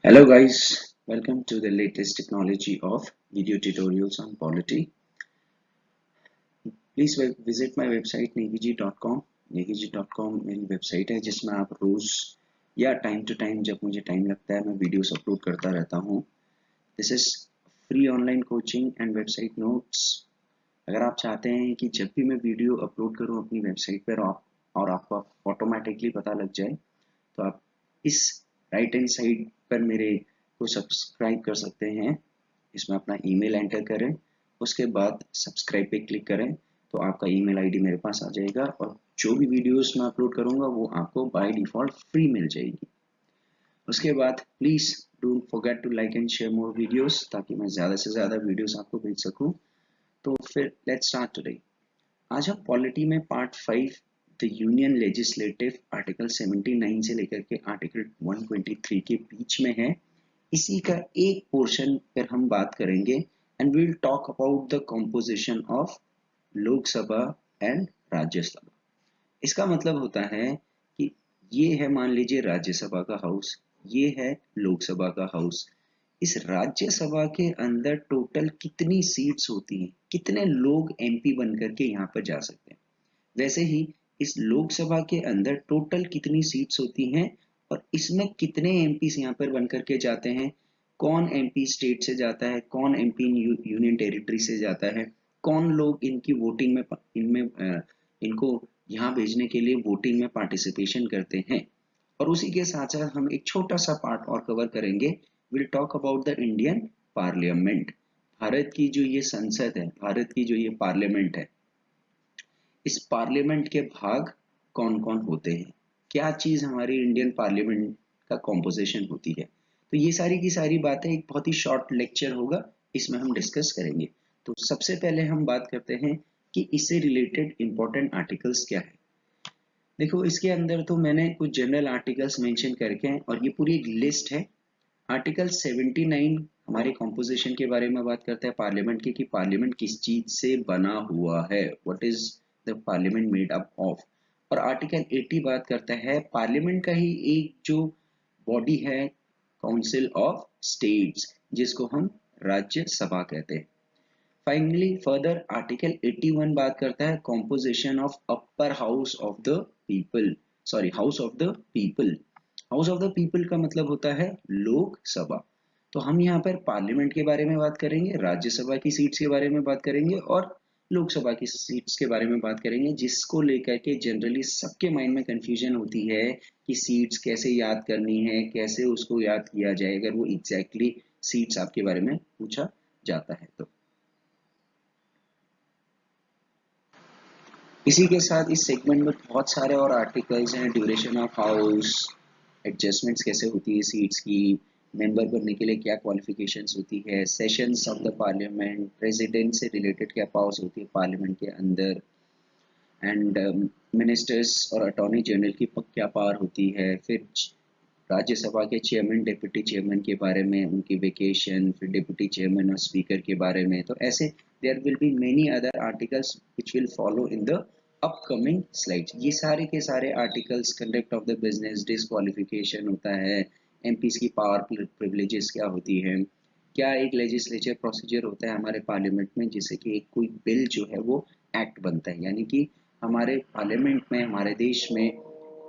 Hello guys, welcome to the latest technology of video tutorials on polity. Please visit my website negiji.com. negiji.com मेरी website है जिसमें आप रोज या time to time जब मुझे time लगता है मैं वीडियोस अपलोड करता रहता हूँ. This is free online coaching and website notes. अगर आप चाहते हैं कि जब भी मैं वीडियो अपलोड करूँ अपनी वेबसाइट पर और आपको ऑटोमेटिकली पता लग जाए तो आप इस राइट हैंड साइड पर मेरे को सब्सक्राइब कर सकते हैं. इसमें अपना ईमेल एंटर करें, उसके बाद सब्सक्राइब पे क्लिक करें तो आपका ईमेल आईडी मेरे पास आ जाएगा और जो भी वीडियोस मैं अपलोड करूंगा वो आपको बाय डिफॉल्ट फ्री मिल जाएगी. उसके बाद please don't forget to like and share more videos ताकि मैं ज़्यादा से ज़्यादा वीडियोस आपको भेज सकूं. तो फिर लेट्स स्टार्ट टुडे. आज हम पॉलिटी में part 5 the union legislative article 79 से लेकर के आर्टिकल 123 के बीच में है. इसी का एक पोर्शन पर हम बात करेंगे and we will talk about the composition of Lok Sabha and Rajya Sabha. इसका मतलब होता है कि ये है, मान लीजिए राज्यसभा का हाउस, ये है लोकसभा का हाउस. इस राज्यसभा के अंदर टोटल कितनी सीट्स होती हैं, कितने लोग एमपी बनकर के यहाँ पर जा सकते हैं. वैसे ही इस लोकसभा के अंदर टोटल कितनी सीट्स होती हैं और इसमें कितने एमपी यहाँ पर बनकर के जाते हैं, कौन एमपी स्टेट से जाता है, कौन एमपी यूनियन टेरिटरी से जाता है, कौन लोग इनकी वोटिंग में इनको यहाँ भेजने के लिए वोटिंग में पार्टिसिपेशन करते हैं. और उसी के साथ साथ हम एक छोटा सा पार्ट और कवर करेंगे. Will talk about the Indian parliament. Bharat की जो ये संसद है, भारत की जो ये पार्लियामेंट है, इस पार्लियामेंट के भाग कौन कौन होते हैं, क्या चीज हमारी इंडियन पार्लियामेंट का कॉम्पोजिशन होती है. तो ये सारी की सारी बातें एक बहुत ही शॉर्ट लेक्चर होगा, इसमें हम डिस्कस करेंगे. तो सबसे पहले हम बात करते हैं कि इससे रिलेटेड इंपॉर्टेंट आर्टिकल्स क्या है. देखो इसके अंदर तो मैंने कुछ जनरल आर्टिकल्स मेंशन करके हैं और ये पूरी एक लिस्ट है. आर्टिकल 79 हमारे कॉम्पोजिशन के बारे में बात करता है पार्लियामेंट की, कि पार्लियामेंट किस चीज से बना हुआ है, what is the parliament made up of. और आर्टिकल 80 बात करता है पार्लियामेंट का ही एक जो बॉडी है, काउंसिल ऑफ स्टेट्स, जिसको हम राज्यसभा कहते हैं. फाइनली फर्दर आर्टिकल 81 बात करता है composition of upper house of the people, sorry house of the people. House of the people का मतलब होता है लोकसभा. तो हम यहाँ पर पार्लियामेंट के बारे में बात करेंगे, राज्यसभा की सीट्स के बारे में बात करेंगे और लोकसभा की सीट्स के बारे में बात करेंगे, जिसको लेकर के जनरली सबके माइंड में कंफ्यूजन होती है कि सीट्स कैसे याद करनी है, कैसे उसको याद किया जाए अगर वो एग्जैक्टली सीट्स आपके बारे में पूछा जाता है. तो इसी के साथ इस सेगमेंट में बहुत सारे और आर्टिकल्स हैं. ड्यूरेशन ऑफ हाउस, एडजस्टमेंट्स कैसे होती है सीट्स की, मेंबर बनने के लिए क्या क्वालिफिकेशंस होती है, sessions of the parliament, president से रिलेटेड क्या पावर्स होती है पार्लियामेंट के अंदर, एंड मिनिस्टर्स और अटॉर्नी जनरल की क्या पावर होती है, फिर राज्यसभा के चेयरमैन डिप्टी चेयरमैन के बारे में, उनकी वेकेशन, फिर डिप्टी चेयरमैन और स्पीकर के बारे में. तो ऐसे there will be many other articles which will follow in the upcoming slides. ये सारे के सारे articles, conduct of the business, disqualification होता है, एमपीज की पावर प्रिविलेजेस क्या होती है, क्या एक लेजिस्लेचर प्रोसीजर होता है हमारे पार्लियामेंट में जिससे कि एक कोई बिल जो है वो एक्ट बनता है, यानी कि हमारे पार्लियामेंट में, हमारे देश में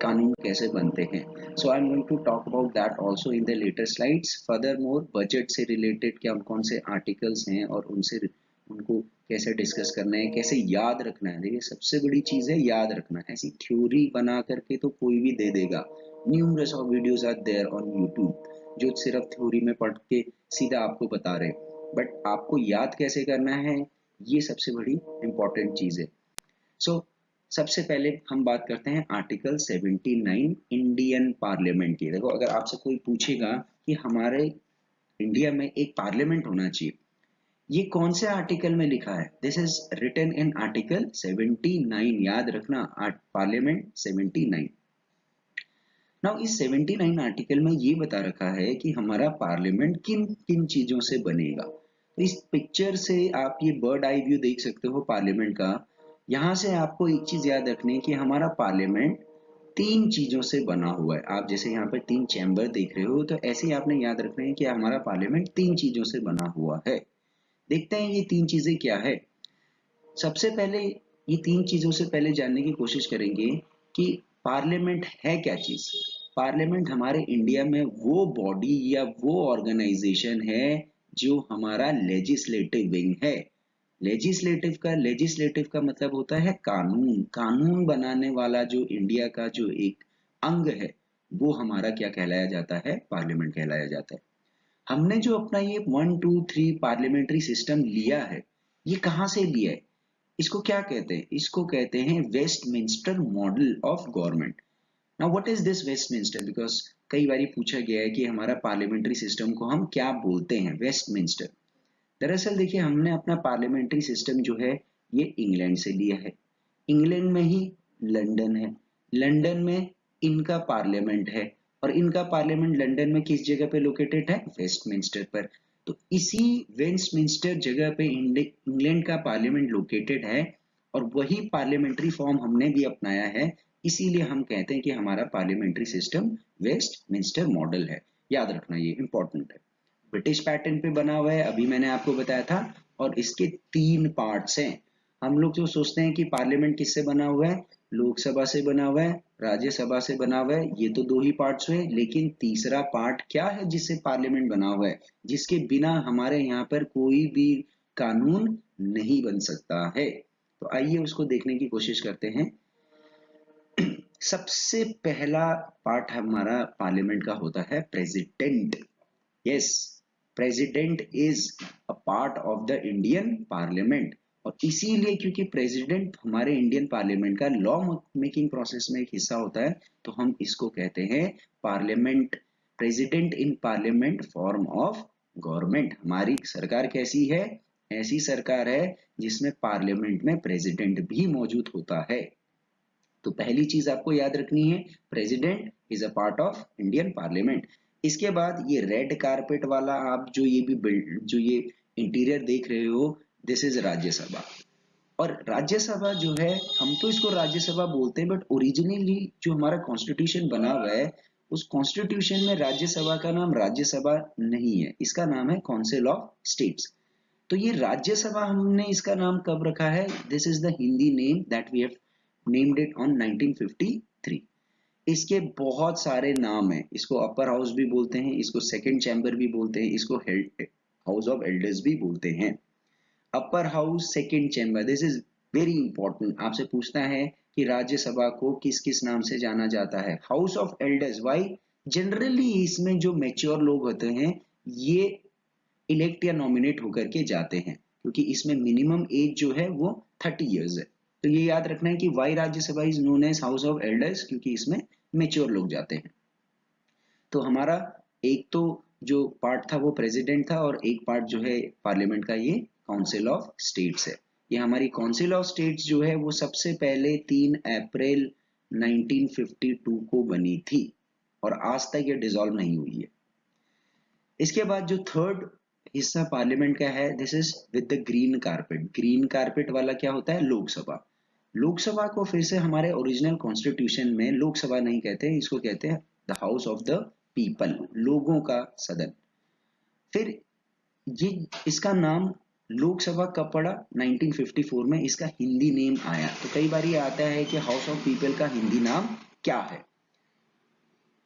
कानून कैसे बनते हैं. So I am going to talk about that also in the later slides. Further more budget से रिलेटेड क्या कौन से आर्टिकल्स हैं और उनसे उनको कैसे डिस्कस करना है, कैसे याद रखना है. देखिए सबसे बड़ी चीज है याद रखना. ऐसी थ्योरी बना करके तो कोई भी दे देगा. Numerous of videos are there on YouTube जो सिर्फ थ्योरी में पढ़ के सीधा आपको बता रहे, बट आपको याद कैसे करना है ये सबसे बड़ी इंपॉर्टेंट चीज है. सो सबसे पहले हम बात करते हैं आर्टिकल 79 इंडियन पार्लियामेंट की. देखो अगर आपसे कोई पूछेगा कि हमारे इंडिया में एक पार्लियामेंट होना चाहिए, ये कौन से आर्टिकल में लिखा है, this is written in article 79. याद रखना पार्लियामेंट 79. नाउ इस 79 आर्टिकल में ये बता रखा है कि हमारा पार्लियामेंट किन किन चीजों से बनेगा. तो इस पिक्चर से आप ये बर्ड आई व्यू देख सकते हो पार्लियामेंट का. यहाँ से आपको एक चीज याद रखनी है कि हमारा पार्लियामेंट तीन चीजों से बना हुआ है। आप जैसे यहाँ पर तीन चैम्बर देख रहे हो, तो ऐसे ही आपने याद रखना है कि हमारा पार्लियामेंट तीन चीजों से बना हुआ है। देखते हैं ये तीन चीजें क्या है। सबसे पहले ये तीन चीजों से पहले जानने की कोशिश करेंगे कि पार्लियामेंट है क्या चीज। पार्लियामेंट हमारे इंडिया में वो बॉडी या वो ऑर्गेनाइजेशन है जो हमारा लेजिस्लेटिव विंग है। लेजिस्लेटिव का मतलब होता है कानून। कानून बनाने वाला जो इंडिया का जो एक अंग है, वो हमारा क्या कहलाया जाता है? पार्लियामेंट कहलाया जाता है। हमने जो अपना ये 1 2 3 पार्लियामेंट्री सिस्टम लिया है, ये कहाँ से लिया है? इसको क्या कहते हैं? इसको कहते हैं Westminster model of government. Now what is this Westminster? Because कई बार पूछा गया है कि हमारा पार्लियामेंट्री सिस्टम को हम क्या बोलते हैं, वेस्टमिंस्टर। दरअसल देखिए, हमने अपना पार्लियामेंट्री सिस्टम जो है ये इंग्लैंड से लिया है। इंग्लैंड में ही लंदन है। लंदन में इनका पार्लियामेंट है, और इनका पार्लियामेंट लंदन में किस जगह पे लोकेटेड है? वेस्टमिंस्टर पर। तो इसी वेस्टमिंस्टर जगह पे इंग्लैंड का पार्लियामेंट लोकेटेड है, और वही पार्लियामेंट्री फॉर्म हमने भी अपनाया है। इसीलिए हम कहते हैं कि हमारा पार्लियामेंट्री सिस्टम वेस्टमिंस्टर मॉडल है। याद रखना, ये इंपॉर्टेंट है। ब्रिटिश पैटर्न पे बना हुआ है, अभी मैंने आपको बताया था। और इसके तीन पार्ट्स हैं। हम लोग जो सोचते हैं कि पार्लियामेंट किससे बना हुआ है, लोकसभा से बना हुआ है, राज्यसभा से बना हुआ है, ये तो दो ही पार्ट्स हुए। लेकिन तीसरा पार्ट क्या है जिससे पार्लियामेंट बना हुआ है, जिसके बिना हमारे यहाँ पर कोई भी कानून नहीं बन सकता है? तो आइए उसको देखने की कोशिश करते हैं। सबसे पहला पार्ट हमारा पार्लियामेंट का होता है president. Yes, president is a part of the Indian parliament. और इसीलिए क्योंकि प्रेसिडेंट हमारे इंडियन पार्लियामेंट का लॉ मेकिंग प्रोसेस में एक हिस्सा होता है, तो हम इसको कहते हैं parliament. President in parliament form of government. हमारी सरकार कैसी है? ऐसी सरकार है जिसमें पार्लियामेंट में प्रेसिडेंट भी मौजूद होता है। तो पहली चीज आपको याद रखनी है, president is a part of Indian parliament. इसके बाद ये रेड कारपेट वाला आप जो ये भी बिल्ड जो ये इंटीरियर देख रहे हो, दिस इज राज्यसभा। और राज्यसभा जो है, हम तो इसको राज्यसभा बोलते हैं, बट ओरिजिनली जो हमारा कॉन्स्टिट्यूशन बना हुआ है, उस कॉन्स्टिट्यूशन में राज्यसभा का नाम राज्यसभा नहीं है, इसका नाम है काउंसिल ऑफ स्टेट्स। तो ये राज्यसभा हमने इसका नाम कब रखा है? This is the Hindi name that we have named it on 1953। इसके बहुत सारे नाम हैं। इसको अपर हाउस भी बोलते हैं, इसको सेकंड चैम्बर भी बोलते हैं, इसको हाउस ऑफ एल्डर्स भी बोलते हैं। Upper house, second chamber, this is very important. आपसे पूछता है कि राज्यसभा को किस किस नाम से जाना जाता है? House of elders. Why? Generally इसमें जो मैच्योर लोग होते हैं, ये इलेक्ट या नॉमिनेट होकर के जाते हैं, क्योंकि इसमें मिनिमम एज जो है वो 30 इयर्स है। तो ये याद रखना है कि why Rajya Sabha is known as house of elders, क्योंकि इसमें मेच्योर लोग जाते हैं। तो हमारा एक तो जो पार्ट था वो प्रेसिडेंट था, और एक पार्ट जो है पार्लियामेंट का ये काउंसिल ऑफ स्टेट्स है। ये हमारी काउंसिल ऑफ स्टेट्स जो है वो सबसे पहले 3 अप्रैल 1952 को बनी थी, और आज तक ये डिसॉल्व नहीं हुई है। इसके बाद जो थर्ड हिस्सा पार्लियामेंट का है, this is with the green carpet. Green carpet वाला क्या होता है? लोकसभा। लोकसभा को फिर से हमारे ओरिजिनल कॉन्स्टिट्यूशन में लोकसभा नहीं कहते हैं, इसको कहते हैं the house of the people, लोगों का सदन। फिर ये इसका नाम लोकसभा कब पड़ा? 1954 में इसका हिंदी नेम आया। तो कई बार ये आता है कि हाउस ऑफ पीपल का हिंदी नाम क्या है।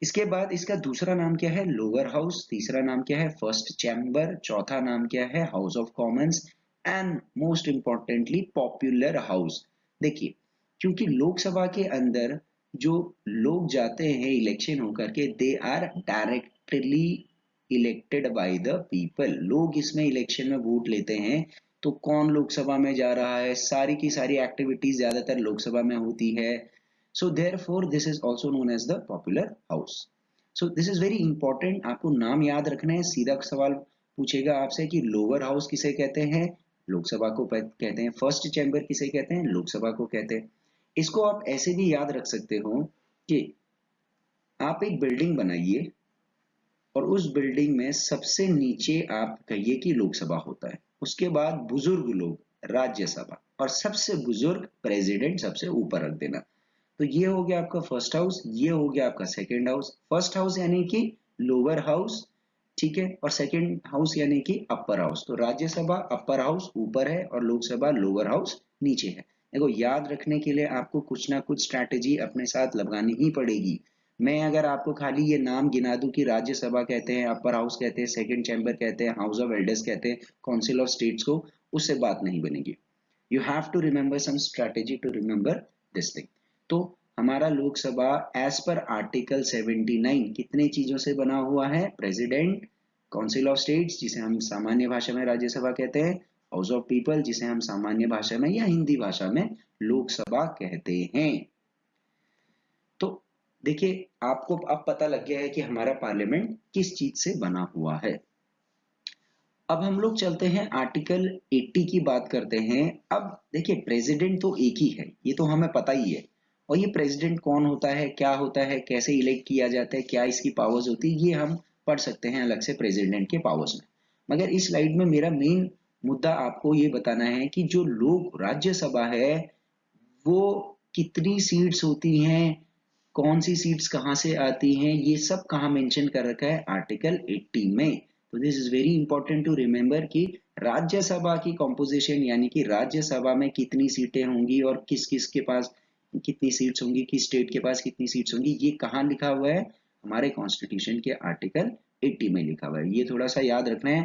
इसके बाद इसका दूसरा नाम क्या है? Lower house. तीसरा नाम क्या है? First chamber. चौथा नाम क्या है? House of Commons. And most importantly popular house. देखिए, क्योंकि लोकसभा के अंदर जो लोग जाते हैं इलेक्शन होकर के, they are directly elected by the people. लोग इसमें इलेक्शन में वोट लेते हैं। तो कौन लोकसभा में जा रहा है, सारी की सारी एक्टिविटीज ज्यादातर लोकसभा में होती है। So therefore this is also known as the popular house. So this is very important. आपको नाम याद रखना है। सीधा सवाल पूछेगा आपसे कि लोअर हाउस किसे कहते हैं? लोकसभा को कहते हैं। फर्स्ट चैम्बर किसे कहते हैं? लोकसभा को कहते हैं। इसको आप ऐसे भी याद रख सकते हो कि आप एक बिल्डिंग बनाइए, और उस बिल्डिंग में सबसे नीचे आप कहिए कि लोकसभा होता है, उसके बाद बुजुर्ग लोग राज्यसभा, और सबसे बुजुर्ग प्रेसिडेंट सबसे ऊपर रख देना। तो ये हो गया आपका फर्स्ट हाउस, ये हो गया आपका सेकेंड हाउस। फर्स्ट हाउस यानी कि लोअर हाउस, ठीक है, और सेकेंड हाउस यानी कि अपर हाउस। तो राज्यसभा अपर हाउस ऊपर है और लोकसभा लोअर हाउस नीचे है। देखो याद रखने के लिए आपको कुछ ना कुछ स्ट्रैटेजी अपने साथ लगानी ही पड़ेगी। मैं अगर आपको खाली ये नाम गिना दूं कि राज्यसभा कहते हैं, अपर हाउस कहते हैं, सेकंड चैम्बर कहते हैं, हाउस ऑफ एल्डर्स कहते हैं, काउंसिल ऑफ स्टेट्स को, उससे बात नहीं बनेगी। You have to remember some strategy to remember this thing. तो हमारा लोकसभा एज पर आर्टिकल 79 कितने चीजों से बना हुआ है? प्रेसिडेंट, काउंसिल ऑफ स्टेट्स जिसे हम सामान्य भाषा में राज्यसभा कहते हैं, हाउस ऑफ पीपल जिसे हम सामान्य भाषा में या हिंदी भाषा में लोकसभा कहते हैं। तो देखिए आपको अब पता लग गया है कि हमारा पार्लियामेंट किस चीज से बना हुआ है। अब हम लोग चलते हैं आर्टिकल 80 की बात करते हैं। अब देखिए प्रेसिडेंट तो एक ही है, ये तो हमें पता ही है। और ये प्रेसिडेंट कौन होता है, क्या होता है, कैसे इलेक्ट किया जाता है, क्या इसकी पावर्स होती है, ये हम पढ़ सकते हैं अलग से प्रेसिडेंट के पावर्स में। मगर इस स्लाइड में मेरा मेन मुद्दा आपको ये बताना है कि जो लोग राज्यसभा है वो कितनी सीट्स होती हैं, कौन सी सीट्स कहाँ से आती हैं, ये सब कहाँ मेंशन कर रखा है आर्टिकल 80 में। तो this is very important to remember कि राज्यसभा की कॉम्पोजिशन यानी कि राज्यसभा में कितनी सीटें होंगी और किस किस के पास कितनी सीट्स होंगी, किस स्टेट के पास कितनी सीट्स होंगी, ये कहाँ लिखा हुआ है? हमारे कॉन्स्टिट्यूशन के आर्टिकल 80 में लिखा हुआ है। ये थोड़ा सा याद रखना है।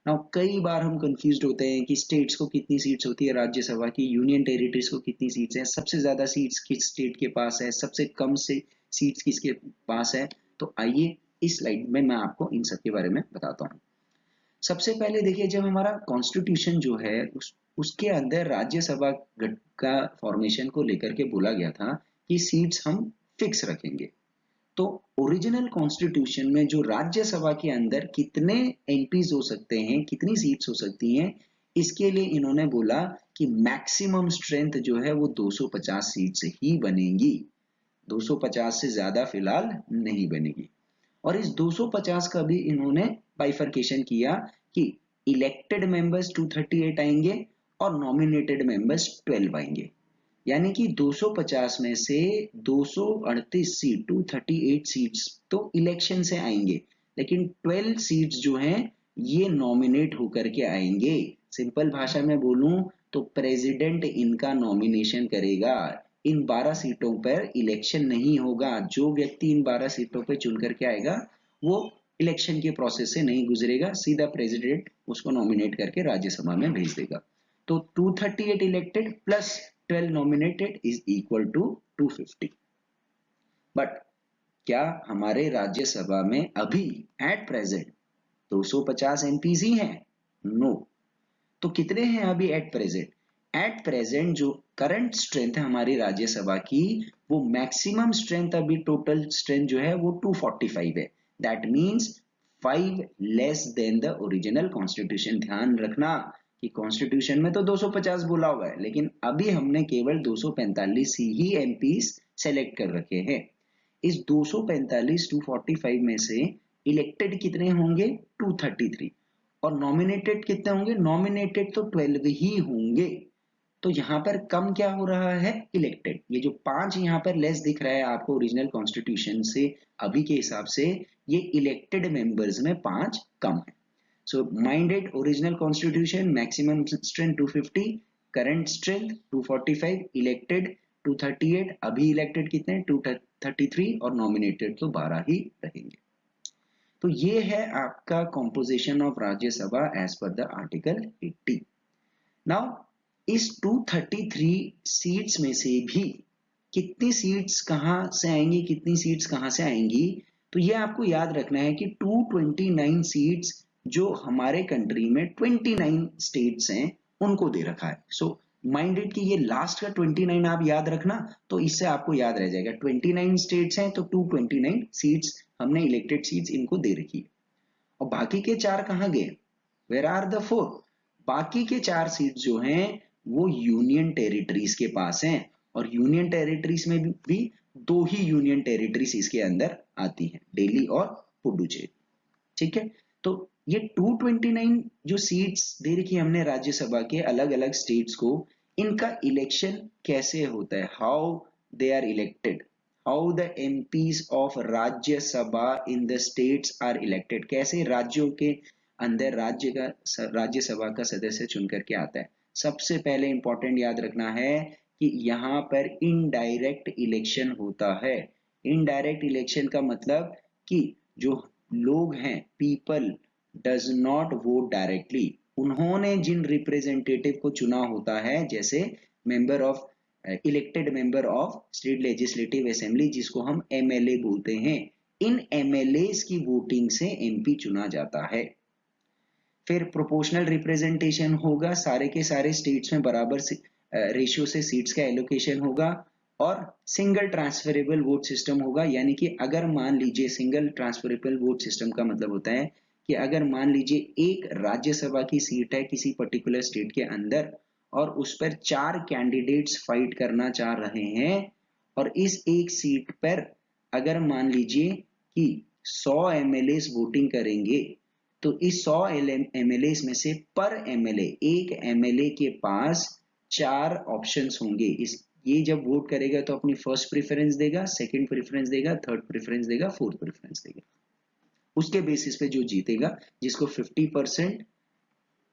नाउ कई बार हम कंफ्यूज होते हैं कि स्टेट्स को कितनी सीट्स होती है राज्यसभा की, यूनियन टेरिटरीज को कितनी सीट्स हैं, सबसे ज्यादा सीट्स किस स्टेट के पास है, सबसे कम से सीट्स किसके पास है। तो आइए इस स्लाइड में मैं आपको इन सब के बारे में बताता हूँ। सबसे पहले देखिए जब हमारा कॉन्स्टिट्यूशन जो है उसके अंदर राज्यसभा का फॉर्मेशन को लेकर के बोला गया था कि सीट्स हम फिक्स रखेंगे। तो ओरिजिनल कॉन्स्टिट्यूशन में जो राज्यसभा के अंदर कितने एमपीज हो सकते हैं, कितनी सीट्स हो सकती हैं, इसके लिए इन्होंने बोला कि मैक्सिमम स्ट्रेंथ जो है वो 250 सीट से ही बनेगी, 250 से ज्यादा फिलहाल नहीं बनेगी। और इस 250 का भी इन्होंने बाइफरकेशन किया कि इलेक्टेड मेंबर्स 238 आएंगे और नॉमिनेटेड मेंबर्स 12 आएंगे। यानी कि 250 में से 238 सीट 238 सीट्स तो इलेक्शन से आएंगे, लेकिन 12 सीट्स जो हैं ये नॉमिनेट होकर के आएंगे। सिंपल भाषा में बोलूं तो प्रेसिडेंट इनका नॉमिनेशन करेगा। इन 12 सीटों पर इलेक्शन नहीं होगा। जो व्यक्ति इन 12 सीटों पर चुन करके आएगा वो इलेक्शन के प्रोसेस से नहीं गुजरेगा, सीधा प्रेसिडेंट उसको नॉमिनेट करके राज्यसभा में भेज देगा। तो 238 elected plus 12 nominated is equal to 250। But क्या हमारे राज्यसभा में अभी एट प्रेजेंट 250 एमपीज ही हैं? नो। तो कितने हैं अभी एट प्रेजेंट? एट प्रेजेंट जो करंट स्ट्रेंथ है हमारी राज्यसभा की, वो मैक्सिमम स्ट्रेंथ अभी टोटल स्ट्रेंथ जो है वो 245 है। That means 5 less than the original constitution. ध्यान रखना कि कॉन्स्टिट्यूशन में तो 250 बोला हुआ है, लेकिन अभी हमने केवल 245 ही एमपीज सेलेक्ट कर रखे हैं। इस 245 245 में से इलेक्टेड कितने होंगे? 233। और नॉमिनेटेड कितने होंगे? नॉमिनेटेड तो 12 ही होंगे। तो यहाँ पर कम क्या हो रहा है? इलेक्टेड। ये जो 5 यहाँ पर लेस दिख रहा है आपको ओरिजिनल कॉन्स्टिट्यूशन से अभी के हिसाब से, ये इलेक्टेड मेंबर्स में 5 कम है। So minded original constitution maximum strength 250, current strength 245, elected 238, अभी elected कितने? 233 और nominated तो 12 ही रहेंगे। तो ये है आपका composition of Rajya Sabha as per the article 80। Now इस 233 सीट्स में से भी कितनी सीट्स कहां से आएंगी, कितनी सीट्स कहां से आएंगी, तो ये आपको याद रखना है कि 229 सीट्स जो हमारे कंट्री में 29 स्टेट्स हैं उनको दे रखा है। सो माइंडेड कि ये लास्ट का 29 आप याद रखना, तो इससे आपको याद रह जाएगा 29 स्टेट्स हैं तो 229 सीट्स हमने इलेक्टेड सीट्स इनको दे रखी है। और बाकी के 4 कहां गए? Where are the 4? बाकी के 4 सीट जो हैं वो यूनियन टेरिटरीज के पास हैं, और यूनियन टेरिटरीज में भी 2 ही यूनियन टेरिटरीज इसके अंदर आती हैं, दिल्ली और पुडुचेरी। ठीक है, तो ये 229 जो सीट्स दे रखी हमने राज्यसभा के अलग अलग स्टेट्स को, इनका इलेक्शन कैसे होता है, how they are elected. How the MPs of राज्य सभा in the states are elected. कैसे राज्यों के अंदर राज्यसभा का सदस्य चुन करके आता है. सबसे पहले इंपॉर्टेंट याद रखना है कि यहाँ पर इनडायरेक्ट इलेक्शन होता है. इनडायरेक्ट इलेक्शन का मतलब कि जो लोग हैं, people does not vote directly, उन्होंने जिन रिप्रेजेंटेटिव को चुना होता है, जैसे member of elected member of state legislative assembly, जिसको हम एमएलए बोलते हैं, इन एमएलए की वोटिंग से एमपी चुना जाता है. फिर प्रोपोर्शनल रिप्रेजेंटेशन होगा, सारे के सारे स्टेट्स में बराबर रेशियो से सीट्स का एलोकेशन होगा, और सिंगल ट्रांसफरेबल वोट सिस्टम होगा. यानी कि अगर मान लीजिए, सिंगल ट्रांसफरेबल वोट सिस्टम का मतलब होता है कि अगर मान लीजिए एक राज्यसभा की सीट है किसी पर्टिकुलर स्टेट के अंदर, और उस पर 4 कैंडिडेट्स फाइट करना चाह रहे हैं, और इस एक सीट पर अगर मान लीजिए कि 100 एमएलए वोटिंग करेंगे, तो इस 100 एमएलए में से पर एमएलए, एक एमएलए के पास 4 ऑप्शंस होंगे. ये जब वोट करेगा तो अपनी फर्स्ट प्रेफरेंस देगा, सेकंड प्रेफरेंस देगा, थर्ड प्रेफरेंस देगा, फोर्थ प्रेफरेंस देगा. उसके बेसिस पे जो जीतेगा, जिसको 50%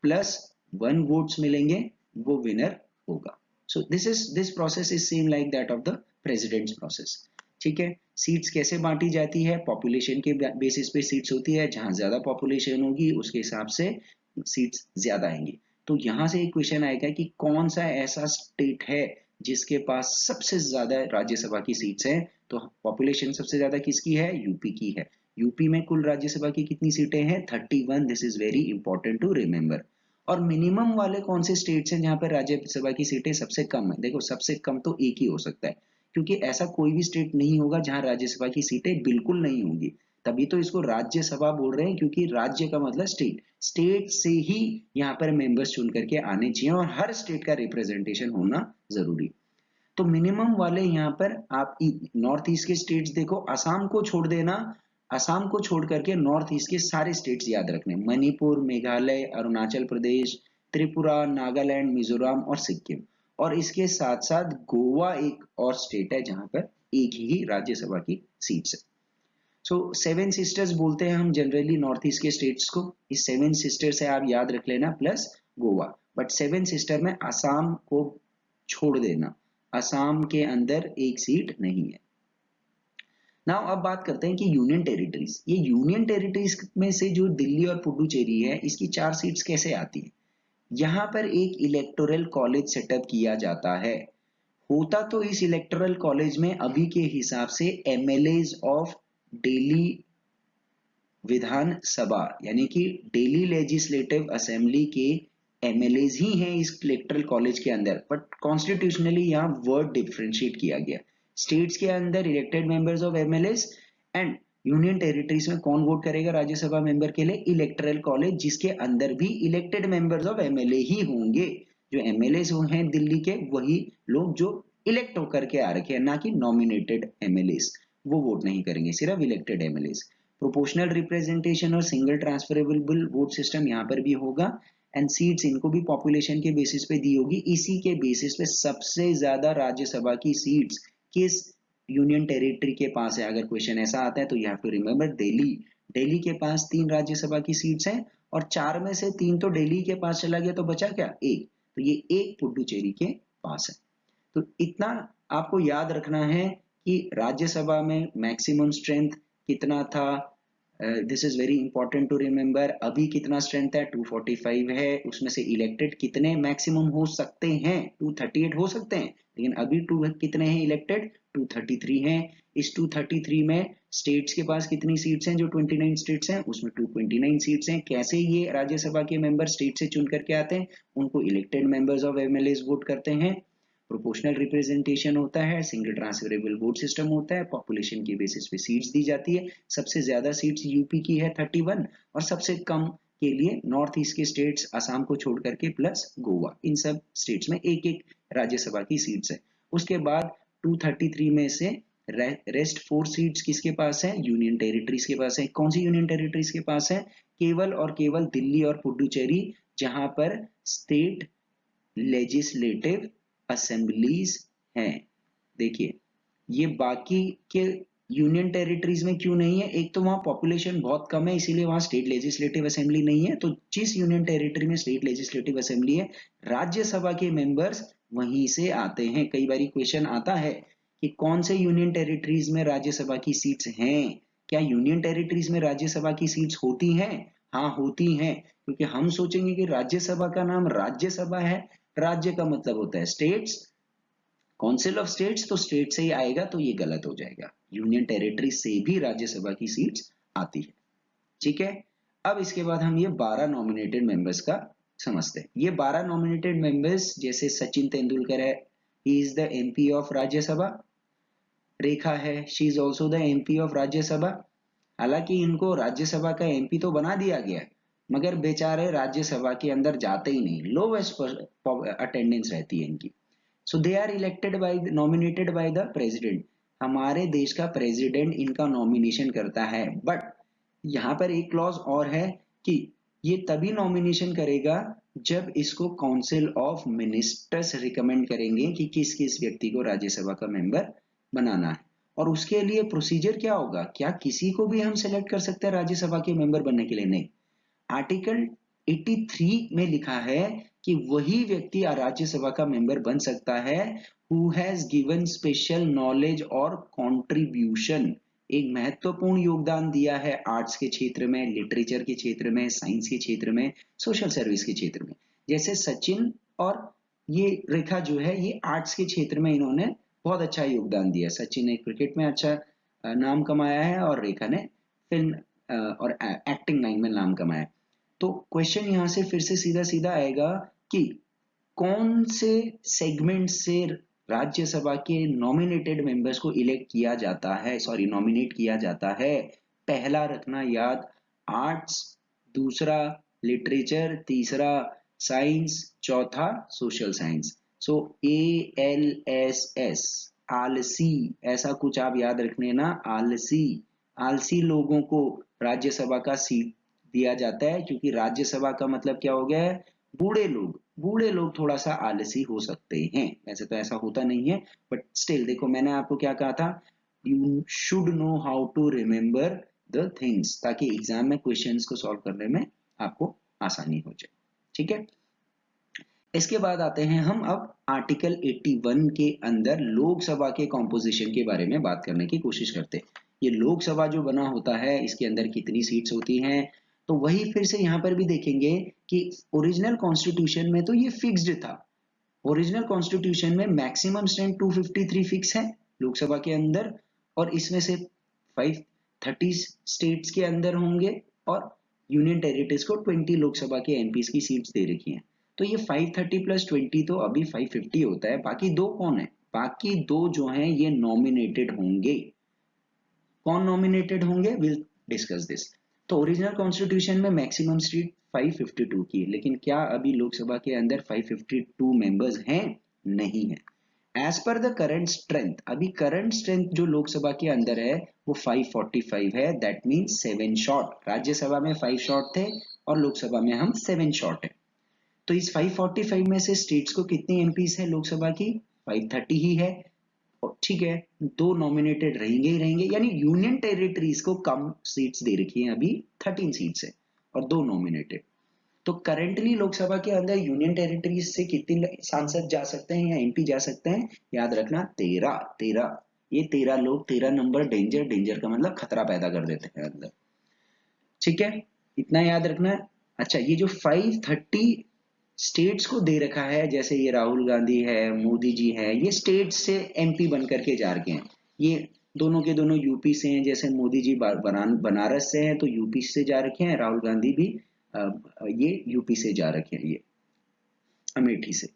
प्लस 1 वोट्स मिलेंगे, वो विनर होगा. So this process is same like that of the president's process. ठीक है. सीट्स कैसे बांटी जाती है? पॉपुलेशन के बेसिस पे सीट्स होती है. जहां ज्यादा पॉपुलेशन होगी उसके हिसाब से सीट्स ज्यादा आएंगी. तो यहां से एक क्वेश्चन आएगा कि कौन सा ऐसा स्टेट है जिसके पास सबसे ज्यादा राज्यसभा की सीट्स हैं? तो पॉपुलेशन सबसे ज्यादा किसकी है? यूपी की है. यूपी में कुल राज्यसभा की कितनी सीटें हैं? 31. This is very important to remember. और मिनिमम वाले कौन से स्टेट्स हैं जहां पर राज्यसभा की सीटें सबसे कम है? देखो, सबसे कम तो एक ही हो सकता है, क्योंकि ऐसा कोई भी स्टेट नहीं होगा जहां राज्यसभा की सीटें बिल्कुल नहीं होंगी. तभी तो इसको राज्यसभा बोल रहे हैं, क्योंकि राज्य का मतलब स्टेट, स्टेट से ही यहाँ पर मेंबर्स चुन करके आने चाहिए, और हर स्टेट का रिप्रेजेंटेशन होना जरूरी. तो मिनिमम वाले यहाँ पर आप नॉर्थ ईस्ट के स्टेट्स देखो, असम को छोड़ देना, असम को छोड़ करके नॉर्थ ईस्ट के सारे स्टेट्स याद रखने: मणिपुर, मेघालय, अरुणाचल प्रदेश, त्रिपुरा, नागालैंड, मिजोरम और सिक्किम. और इसके साथ साथ गोवा एक और स्टेट है जहां पर एक ही राज्यसभा की सीट्स है. सो 7 सिस्टर्स बोलते हैं हम जनरली नॉर्थ ईस्ट के स्टेट्स को. इस 7 सिस्टर से आप याद रख लेना, प्लस गोवा. बट 7 सिस्टर में असम को छोड़ देना, असम के अंदर एक सीट नहीं है. नाउ अब बात करते हैं कि यूनियन टेरिटरीज. ये यूनियन टेरिटरीज में से जो दिल्ली और पुडुचेरी है, इसकी 4 सीट्स कैसे आती है? यहाँ पर एक इलेक्टोरल कॉलेज सेटअप किया जाता है. होता तो इस इलेक्टोरल कॉलेज में अभी के हिसाब से एमएलएज ऑफ दिल्ली विधानसभा, यानी कि दिल्ली लेजिस्लेटिव असेंबली के एमएलएज ही हैं इस इलेक्टोरल कॉलेज के अंदर. बट कॉन्स्टिट्यूशनली यहाँ वर्ड डिफरेंशिएट किया गया. स्टेट्स के अंदर elected members of MLAs, and union territories में कौन वोट करेगा राज्यसभा मेंबर के लिए? इलेक्टोरल कॉलेज, जिसके अंदर भी इलेक्टेड मेंबर्स ऑफ एमएलए ही होंगे. जो एमएलए हैं दिल्ली के, वही लोग जो इलेक्ट होकर के आ रखे हैं, ना कि नॉमिनेटेड एमएलए, वो वोट नहीं करेंगे, सिर्फ इलेक्टेड एमएलए. प्रोपोर्शनल रिप्रेजेंटेशन और सिंगल ट्रांसफरेबल वोट सिस्टम यहाँ पर भी होगा. एंड सीट्स इनको भी पॉपुलेशन के बेसिस पे दी होगी. इसी के बेसिस पे सबसे ज्यादा राज्यसभा की सीट्स किस यूनियन टेरिटरी के पास है? अगर क्वेश्चन ऐसा आता है तो you have to remember Delhi. Delhi के पास 3 राज्यसभा की सीट्स हैं, और 4 में से 3 तो दिल्ली के पास चला गया, तो बचा क्या? एक. तो ये एक पुडुचेरी के पास है. तो इतना आपको याद रखना है कि राज्यसभा में मैक्सिमम स्ट्रेंथ कितना था. This is very important to remember. अभी कितना स्ट्रेंथ है? 245 है. उसमें से इलेक्टेड कितने मैक्सिमम हो सकते हैं? 238 हो सकते हैं, लेकिन अभी कितने हैं इलेक्टेड? 233 हैं. इस 233 में स्टेट्स के पास कितनी सीट्स हैं? जो 29 स्टेट्स हैं उसमें 229 सीट्स हैं. कैसे ये राज्यसभा के मेंबर स्टेट से चुन करके आते हैं? उनको elected members of MLA vote करते हैं. प्रोपोर्शनल रिप्रेजेंटेशन होता है, सिंगल ट्रांसफरेबल वोट सिस्टम होता है, पॉपुलेशन के बेसिस पे सीट्स दी जाती है. सबसे ज्यादा सीट्स यूपी की है 31, और सबसे कम के लिए नॉर्थ ईस्ट के स्टेट्स असम को छोड़ करके प्लस गोवा, इन सब स्टेट्स में एक एक राज्यसभा की सीट्स है. उसके बाद 233 में से रेस्ट 4 सीट्स किसके पास है? यूनियन टेरिटरीज के पास है. कौन सी यूनियन टेरिटरीज के पास है? केवल और केवल दिल्ली और पुडुचेरी, जहां पर स्टेट लेजिस्लेटिव असेंबलीज हैं. देखिए, ये बाकी के यूनियन टेरिटरीज में क्यों नहीं है? एक तो वहां पॉपुलेशन बहुत कम है, इसीलिए वहां स्टेट लेजिस्लेटिव असेंबली नहीं है। तो जिस यूनियन टेरिटरी में स्टेट लेजिस्लेटिव असेंबली है, राज्यसभा के मेंबर्स वहीं से आते हैं। कई बार क्वेश्चन आता है कि कौन से यूनियन टेरिटरीज में राज्यसभा की सीट्स हैं। क्या यूनियन टेरिटरीज में राज्यसभा की सीट्स होती हैं? हाँ होती हैं, क्योंकि हम सोचेंगे कि राज्यसभा का नाम राज्यसभा है, राज्य का मतलब होता है स्टेट्स, काउंसिल ऑफ स्टेट्स, तो स्टेट से ही आएगा, तो ये गलत हो जाएगा। यूनियन टेरिटरी से भी राज्यसभा की सीट्स आती है। ठीक है, अब इसके बाद हम ये 12 नॉमिनेटेड मेंबर्स का समझते हैं। ये 12 नॉमिनेटेड मेंबर्स, जैसे सचिन तेंदुलकर है, he is the MP of Rajya Sabha. Rekha है, she is also the MP of Rajya Sabha. हालांकि इनको राज्यसभा का एमपी तो बना दिया गया है, मगर बेचारे राज्यसभा के अंदर जाते ही नहीं, लोवेस्ट अटेंडेंस रहती है इनकी। So they are elected by, nominated by the president. हमारे देश का प्रेसिडेंट इनका नॉमिनेशन करता है। बट यहाँ पर एक क्लॉज और है कि ये तभी नॉमिनेशन करेगा जब इसको काउंसिल ऑफ मिनिस्टर्स रिकमेंड करेंगे कि किस किस व्यक्ति को राज्यसभा का मेंबर बनाना है। और उसके लिए प्रोसीजर क्या होगा? क्या किसी को भी हम सेलेक्ट कर सकते हैं राज्यसभा के मेंबर बनने के लिए? नहीं। आर्टिकल 83 में लिखा है कि वही व्यक्ति राज्यसभा का मेंबर बन सकता है who has given special knowledge और कंट्रीब्यूशन, एक महत्वपूर्ण योगदान दिया है आर्ट्स के क्षेत्र में, लिटरेचर के क्षेत्र में, साइंस के क्षेत्र में, सोशल सर्विस के क्षेत्र में। जैसे सचिन और ये रेखा जो है, ये आर्ट्स के क्षेत्र में इन्होंने बहुत अच्छा योगदान दिया। सचिन ने क्रिकेट में अच्छा नाम कमाया है और रेखा ने फिल्म और एक्टिंग लाइन में नाम कमाया। तो क्वेश्चन यहां से फिर से सीधा सीधा आएगा कि कौन से सेगमेंट से राज्यसभा के नॉमिनेटेड मेंबर्स को इलेक्ट किया जाता है, सॉरी नॉमिनेट किया जाता है। पहला रखना याद, आर्ट्स, दूसरा लिटरेचर, तीसरा साइंस, चौथा सोशल साइंस। सो ALSS, आलसी, ऐसा कुछ आप याद रखने ना, आलसी। आलसी लोगों को राज्यसभा का सीट दिया जाता है, क्योंकि राज्यसभा का मतलब क्या हो गया है? बूढ़े लोग। बूढ़े लोग थोड़ा सा आलसी हो सकते हैं, वैसे तो ऐसा होता नहीं है, बट स्टिल देखो मैंने आपको क्या कहा था, you should know how to remember the things, ताकि एग्जाम में क्वेश्चंस को सॉल्व करने में आपको आसानी हो जाए। ठीक है, इसके बाद आते हैं हम अब आर्टिकल 81 के अंदर लोकसभा के कॉम्पोजिशन के बारे में बात करने की कोशिश करते हैं। ये लोकसभा जो बना होता है, इसके अंदर कितनी सीट्स होती हैं, तो वही फिर से यहाँ पर भी देखेंगे कि ओरिजिनल कॉन्स्टिट्यूशन में तो ये फिक्स्ड था। ओरिजिनल कॉन्स्टिट्यूशन में मैक्सिमम स्ट्रेंथ 253 फिक्स है लोकसभा के अंदर, और इसमें से 530 स्टेट्स के अंदर होंगे और यूनियन टेरिटरीज को 20 लोकसभा के एमपीज की सीट्स दे रखी हैं। तो ये 530 प्लस 20 तो अभी 550 होता है। बाकी दो कौन है? बाकी दो जो हैं ये नॉमिनेटेड होंगे। कौन नॉमिनेटेड होंगे? Will discuss this. तो ओरिजिनल कॉन्स्टिट्यूशन में मैक्सिमम सीट 552 की है, लेकिन क्या अभी लोकसभा के अंदर 552 मेंबर्स हैं? नहीं है। As per the current strength, अभी करंट स्ट्रेंथ जो लोकसभा के अंदर है वो 545 है। That means 7 short. राज्यसभा में 5 शॉर्ट थे और लोकसभा में हम 7 शॉर्ट है। तो इस 545 में से स्टेट्स को कितनी एमपीज है लोकसभा की? 530 ही है। ठीक है, दो नॉमिनेटेड रहेंगे ही रहेंगे, यानी यूनियन टेरिटरीज को कम सीट्स दे रखी हैं, अभी 13 सीट्स है और दो नॉमिनेटेड। तो करेंटली लोकसभा के अंदर यूनियन टेरिटरीज से कितने सांसद जा सकते हैं या एमपी जा सकते हैं? याद रखना 13। 13, ये 13 लोग, 13 नंबर डेंजर, डेंजर का मतलब खतरा पैदा कर देते हैं अंदर। ठीक है, इतना याद रखना। अच्छा, ये जो 530 स्टेट्स को दे रखा है, जैसे ये राहुल गांधी है, मोदी जी है, ये स्टेट से एमपी बन करके जा रखे हैं। ये दोनों के दोनों यूपी से हैं, जैसे मोदी जी बनारस से हैं तो यूपी से जा रखे हैं, राहुल गांधी भी ये यूपी से जा रखे हैं, ये अमेठी से।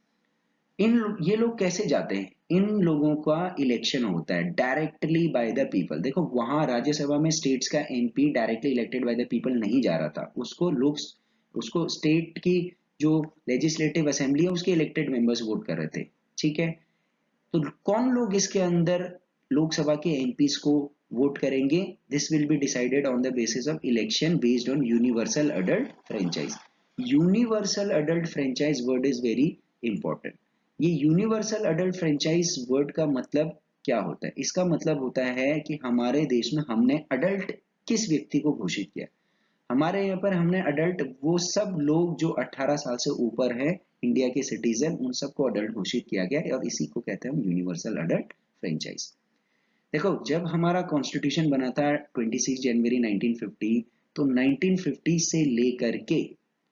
ये लोग कैसे जाते हैं? इन लोगों का इलेक्शन होता है डायरेक्टली बाय द पीपल। देखो वहां राज्यसभा में स्टेट्स का MP directly elected by the people नहीं जा रहा था, उसको स्टेट की जो लेजिस्लेटिव असेंबली है उसके इलेक्टेड मेंबर्स वोट कर रहे थे। ठीक है, तो कौन लोग इसके अंदर लोकसभा के एमपीज को वोट करेंगे? This will be decided on the basis of election based on universal adult franchise. Universal adult franchise word is very important. ये यूनिवर्सल अडल्ट फ्रेंचाइज वर्ड का मतलब क्या होता है? इसका मतलब होता है कि हमारे देश में हमने अडल्ट किस व्यक्ति को घोषित किया। हमारे यहाँ पर हमने अडल्ट वो सब लोग जो 18 साल से ऊपर है, इंडिया के सिटीजन, उन सबको अडल्ट घोषित किया गया है और इसी को कहते हैं हम यूनिवर्सल अडल्ट फ्रेंचाइज। देखो, जब हमारा कॉन्स्टिट्यूशन बना था 26 जनवरी 1950, तो 1950 से लेकर के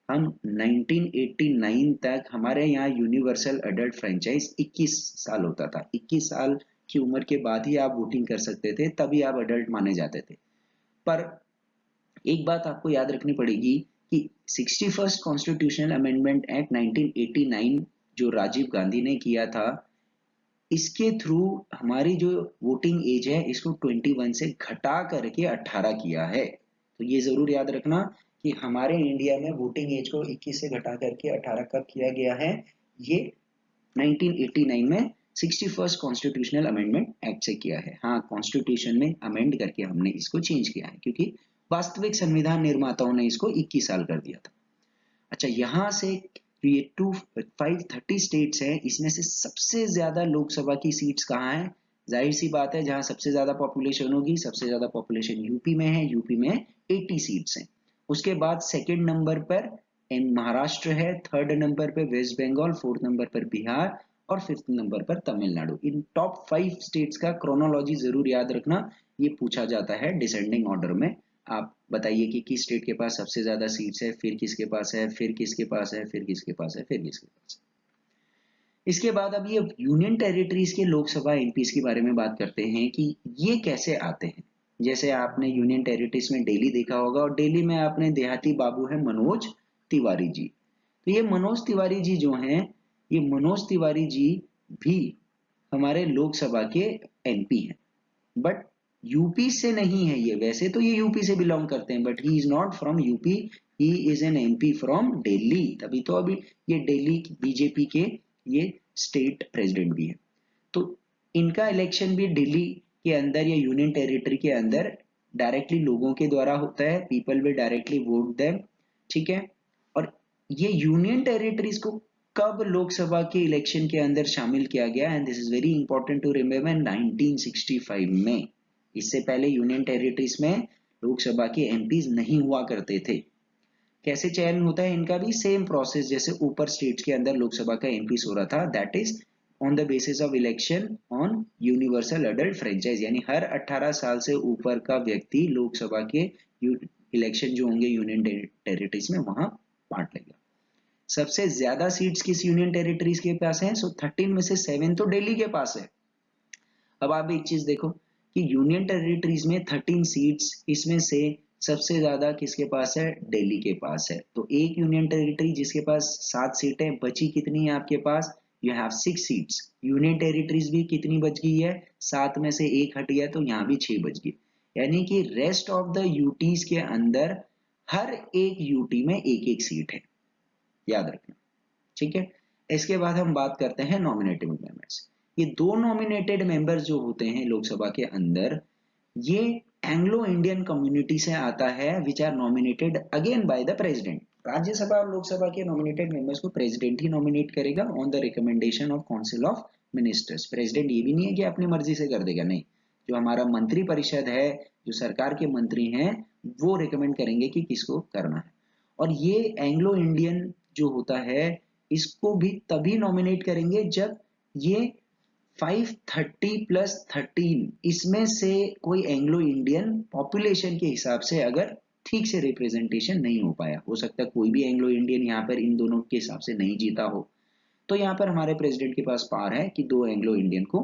हम 1989 तक हमारे यहाँ यूनिवर्सल अडल्ट फ्रेंचाइज 21 साल होता था। 21 साल की उम्र के बाद ही आप वोटिंग कर सकते थे, तभी आप अडल्ट माने जाते थे। पर एक बात आपको याद रखनी पड़ेगी कि 61st कॉन्स्टिट्यूशनल अमेंडमेंट एक्ट 1989 जो राजीव गांधी ने किया था, इसके थ्रू हमारी जो वोटिंग एज है इसको 21 से घटा करके 18 किया है। तो ये जरूर याद रखना कि हमारे इंडिया में वोटिंग एज को 21 से घटा करके 18 कब किया गया है, ये 1989 में 61st कॉन्स्टिट्यूशनल अमेंडमेंट एक्ट से किया है। हाँ, कॉन्स्टिट्यूशन में अमेंड करके हमने इसको चेंज किया है, क्योंकि वास्तविक संविधान निर्माताओं ने इसको 21 साल कर दिया था। अच्छा, यहाँ से ये 530 स्टेट्स हैं, इसमें से सबसे ज्यादा लोकसभा की सीट्स कहाँ हैं? जाहिर सी बात है, जहां सबसे ज्यादा पॉपुलेशन होगी, सबसे ज्यादा पॉपुलेशन यूपी में है। यूपी में 80 सीट्स हैं। उसके बाद सेकंड नंबर पर महाराष्ट्र है, थर्ड नंबर पर वेस्ट बंगाल, फोर्थ नंबर पर बिहार और फिफ्थ नंबर पर तमिलनाडु। इन टॉप 5 स्टेट्स का क्रोनोलॉजी जरूर याद रखना, ये पूछा जाता है डिसेंडिंग ऑर्डर में। आप बताइए कि किस स्टेट के पास सबसे ज्यादा सीट्स है, फिर किसके पास है, फिर किसके पास है, फिर किसके पास है, फिर किसके पास है। इसके बाद अब ये यूनियन टेरिटरीज के लोकसभा एमपीज के बारे में बात करते हैं कि ये कैसे आते हैं। जैसे आपने यूनियन टेरिटरीज में दिल्ली देखा होगा, और दिल्ली में आपने देहाती बाबू है मनोज तिवारी जी। तो ये मनोज तिवारी जी जो हैं, ये मनोज तिवारी जी भी हमारे लोकसभा के एमपी हैं, बट यूपी से नहीं है ये। वैसे तो ये यूपी से बिलोंग करते हैं, but he is not from UP, he is an MP from Delhi. तभी तो अभी ये दिल्ली बीजेपी के ये स्टेट प्रेसिडेंट भी है। तो इनका इलेक्शन भी दिल्ली के अंदर या यूनियन टेरिटरी के अंदर डायरेक्टली लोगों के द्वारा होता है। People will directly vote them, ठीक है। और ये यूनियन टेरिटरीज को कब लोकसभा के इलेक्शन के अंदर शामिल किया गया, and this is very important to remember, 1965 में। इससे पहले यूनियन टेरिटरीज में लोकसभा के एमपीज नहीं हुआ करते थे। कैसे चयन होता है इनका भी? सेम प्रोसेस जैसे ऊपर स्टेट्स के अंदर लोकसभा का एमपीज हो रहा था, that is on the basis of election on universal adult franchise, यानी हर 18 साल से ऊपर का व्यक्ति लोकसभा के इलेक्शन जो होंगे यूनियन टेरिटरीज में, वहां पार्ट लेगा। सबसे ज्यादा सीट्स किस यूनियन टेरिटरीज के पास है? सो 13 में से 7 तो दिल्ली के पास है। अब आप एक चीज देखो कि यूनियन टेरिटरीज में 13 सीट्स, इसमें से सबसे ज्यादा किसके पास है? दिल्ली के पास है। तो एक यूनियन टेरिटरी जिसके पास 7 सीटें बची, कितनी है आपके पास? You have 6 seats. Union territories भी कितनी बच गई है? 7 में से 1 हट गया, तो यहाँ भी 6 बच गई। यानी कि रेस्ट ऑफ द यूटीज के अंदर हर एक यूटी में एक एक सीट है, याद रखना, ठीक है। इसके बाद हम बात करते हैं नॉमिनेटेड मेंबर्स। ये 2 नॉमिनेटेड मेंबर्स जो होते हैं लोकसभा के अंदर, ये एंग्लो इंडियन कम्युनिटी से आता है, which are nominated again by the president. Rajya Sabha और लोकसभा के नॉमिनेटेड मेंबर्स को प्रेसिडेंट ही नॉमिनेट करेगा on the recommendation of council of ministers. President ये भी नहीं है कि अपनी मर्जी से कर देगा, नहीं। जो हमारा मंत्री परिषद है, जो सरकार के मंत्री हैं, वो रिकमेंड करेंगे कि किसको करना है। और ये एंग्लो इंडियन जो होता है, इसको भी तभी नॉमिनेट करेंगे जब ये 530 प्लस 13 इसमें से कोई एंग्लो इंडियन पॉपुलेशन के हिसाब से अगर ठीक से रिप्रेजेंटेशन नहीं हो पाया। हो सकता है कोई भी एंग्लो इंडियन यहाँ पर इन दोनों के हिसाब से नहीं जीता हो, तो यहाँ पर हमारे प्रेसिडेंट के पास पावर है कि 2 एंग्लो इंडियन को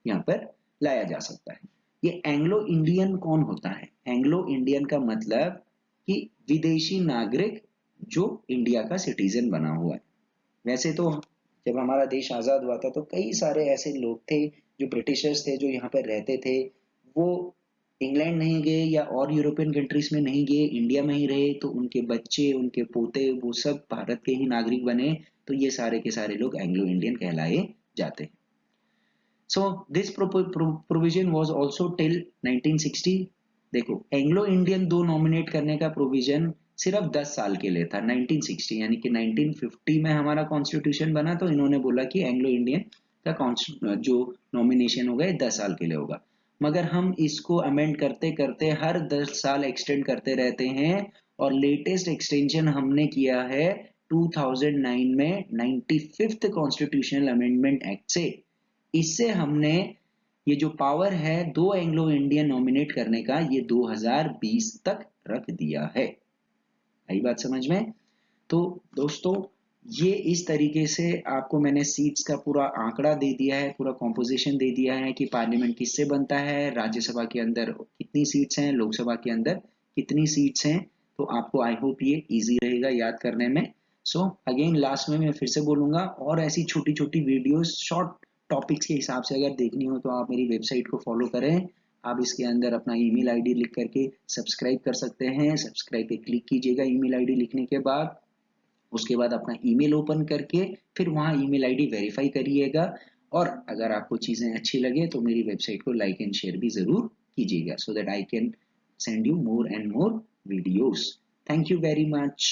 यहाँ पर लाया जा सकता है। ये एंग्लो इंडियन कौन होता है? एंग्लो इंडियन का मतलब कि विदेशी नागरिक जो इंडिया का सिटीजन बना हुआ है। वैसे तो जब हमारा देश आजाद हुआ था, तो कई सारे ऐसे लोग थे जो ब्रिटिशर्स थे, जो यहाँ पर रहते थे, वो इंग्लैंड नहीं गए या और यूरोपियन कंट्रीज में नहीं गए, इंडिया में ही रहे। तो उनके बच्चे, उनके पोते, वो सब भारत के ही नागरिक बने। तो ये सारे के सारे लोग एंग्लो इंडियन कहलाए जाते हैं। So this provision was also till 1960। देखो, एंग्लो इंडियन 2 नॉमिनेट करने का प्रोविजन सिर्फ 10 साल के लिए था, 1960। यानी कि 1950 में हमारा कॉन्स्टिट्यूशन बना, तो इन्होंने बोला कि एंग्लो इंडियन का जो नॉमिनेशन होगा 10 साल के लिए होगा। मगर हम इसको अमेंड करते करते हर 10 साल एक्सटेंड करते रहते हैं और लेटेस्ट एक्सटेंशन हमने किया है 2009 में 95th कॉन्स्टिट्यूशनल अमेंडमेंट एक्ट से। इससे हमने ये जो पावर है दो एंग्लो इंडियन नॉमिनेट करने का ये 2020 तक रख दिया है। आई बात समझ में? तो दोस्तों ये इस तरीके से आपको मैंने सीट्स का पूरा आंकड़ा दे दिया है, पूरा कॉम्पोजिशन दे दिया है कि पार्लियामेंट किससे बनता है, राज्यसभा के अंदर कितनी सीट्स हैं, लोकसभा के अंदर कितनी सीट्स हैं। तो आपको आई होप ये इजी रहेगा याद करने में। सो अगेन लास्ट में मैं फिर से बोलूंगा, और ऐसी छोटी छोटी वीडियोस शॉर्ट टॉपिक्स के हिसाब से अगर देखनी हो तो आप मेरी वेबसाइट को फॉलो करें। आप इसके अंदर अपना ईमेल आईडी लिख करके सब्सक्राइब कर सकते हैं। सब्सक्राइब पे क्लिक कीजिएगा ईमेल आईडी लिखने के बाद। उसके बाद अपना ईमेल ओपन करके फिर वहां ईमेल आईडी वेरीफाई करिएगा। और अगर आपको चीजें अच्छी लगे तो मेरी वेबसाइट को लाइक एंड शेयर भी जरूर कीजिएगा, so that I can send you more and more videos. Thank you very much.